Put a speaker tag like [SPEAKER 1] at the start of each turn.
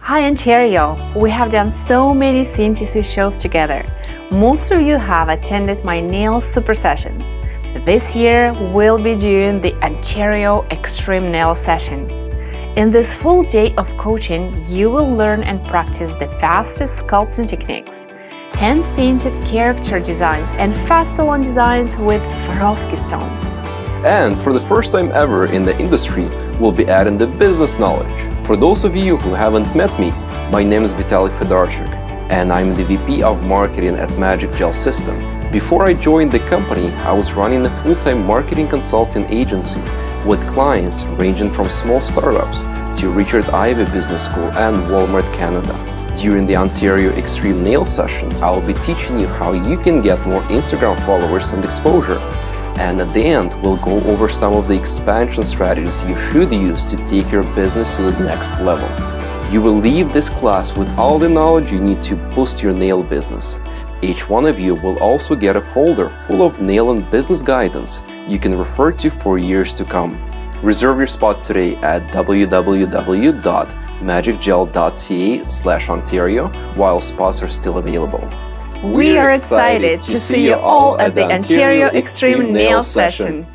[SPEAKER 1] Hi Ontario! We have done so many CNTC shows together. Most of you have attended my nail super sessions. This year we'll be doing the Ontario Extreme Nail Session. In this full day of coaching, you will learn and practice the fastest sculpting techniques, hand-painted character designs and fast salon designs with Swarovski stones.
[SPEAKER 2] And for the first time ever in the industry, we'll be adding the business knowledge. For those of you who haven't met me, my name is Vitaly Fedorchuk, and I'm the VP of Marketing at Magic Gel System. Before I joined the company, I was running a full-time marketing consulting agency with clients ranging from small startups to Richard Ivey Business School and Walmart Canada. During the Ontario Extreme Nail Session, I will be teaching you how you can get more Instagram followers and exposure. And at the end, we'll go over some of the expansion strategies you should use to take your business to the next level. You will leave this class with all the knowledge you need to boost your nail business. Each one of you will also get a folder full of nail and business guidance you can refer to for years to come. Reserve your spot today at www.magicgel.ca/Ontario while spots are still available.
[SPEAKER 1] We are excited to see you all at the Ontario Extreme Nail Session.